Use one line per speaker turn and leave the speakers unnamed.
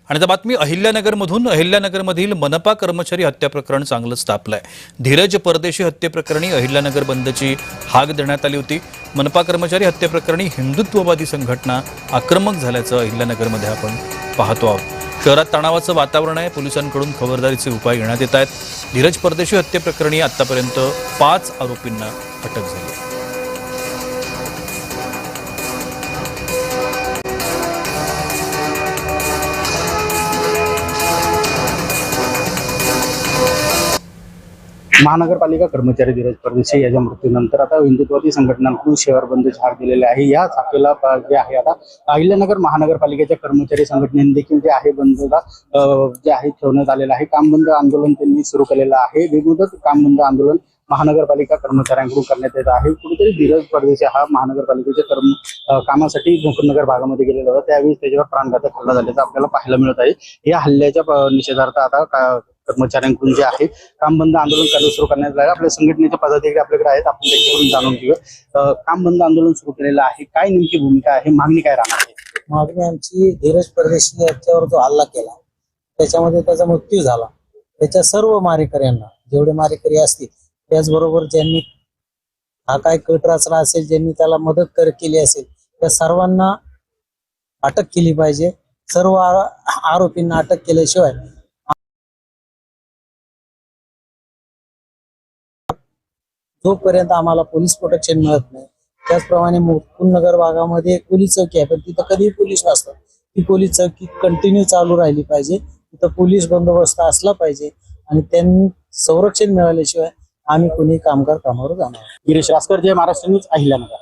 आणि आता बातमी अहिल्यानगरमधून अहिल्यानगरमधील मनपा कर्मचारी हत्या प्रकरण चांगलंच तापलंय। धीरज परदेशी हत्येप्रकरणी अहिल्यानगर बंदची हाक देण्यात आली होती। मनपा कर्मचारी हत्येप्रकरणी हिंदुत्ववादी संघटना आक्रमक झाल्याचं अहिल्यानगरमध्ये आपण पाहतो आहोत। शहरात तणावाचं वातावरण आहे। पोलिसांकडून खबरदारीचे उपाय घेण्यात येत आहेत। धीरज परदेशी हत्येप्रकरणी आतापर्यंत 5 आरोपींना अटक झाली आहे।
महानगरपालिका कर्मचारी धीरज परदेशी याच्या मृत्यूनंतर आता हिंदुत्ववादी संघटनांकडून शहर बंदची हाक दिलेली आहे। या हाकेला जे आहे आता अहिल्यानगर महानगरपालिकेच्या कर्मचारी संघटनेने देखील जे आहे बंदला जे आहे ठेवण्यात आलेलं आहे। काम बंद आंदोलन त्यांनी सुरू केलेलं आहे। बेमुदत काम बंद आंदोलन महानगरपालिका कर्मचाऱ्यांकडून करण्यात येत आहे। कुठेतरी धीरज परदेशी हा महानगरपालिकेच्या कामासाठी भोकरनगर भागामध्ये गेलेला होता। त्यावेळी त्याच्यावर प्राणघातक हल्ला झाल्याचं आपल्याला पाहायला मिळत आहे। या हल्ल्याच्या निषेधार्थ आता कर्मचाऱ्यांकडून जे आहे काम बंद आंदोलन सुरू करण्यात आलं। आपल्या संघटनेचे पदाधिकारी आपल्याकडे आहेत, आपण त्यांच्याकडून जाणून घेऊया। काम बंद आंदोलन सुरू केलेलं आहे, काय नेमकी भूमिका आहे, मागणी काय राहणार आहे?
मागणी आमची धीरज परदेशी याच्यावर जो हल्ला केला त्याच्यामध्ये त्याचा मृत्यू झाला, त्याच्या सर्व मारेकऱ्यांना जेवढे मारेकरी असतील त्याचबरोबर ज्यांनी हा काय कट रचला असेल, ज्यांनी त्याला मदत केली असेल त्या सर्वांना अटक केली पाहिजे। सर्व आरोपींना अटक केल्याशिवाय जोपर्यंत आम्हाला पोलीस प्रोटेक्शन मिळत नाही, त्याचप्रमाणे मुकुंदनगर भागामध्ये पोलीस चौकी आहे पण तिथं कधीही पोलीस नसतात। ती पोलीस चौकी कंटिन्यू चालू राहिली पाहिजे, तिथं पोलीस बंदोबस्त असला पाहिजे आणि त्यांनी संरक्षण मिळाल्याशिवाय आम्ही कोणी कामगार कामावर जाणार।
गिरीश रासकर, जय महाराष्ट्र न्यूज, अहिल्यानगर।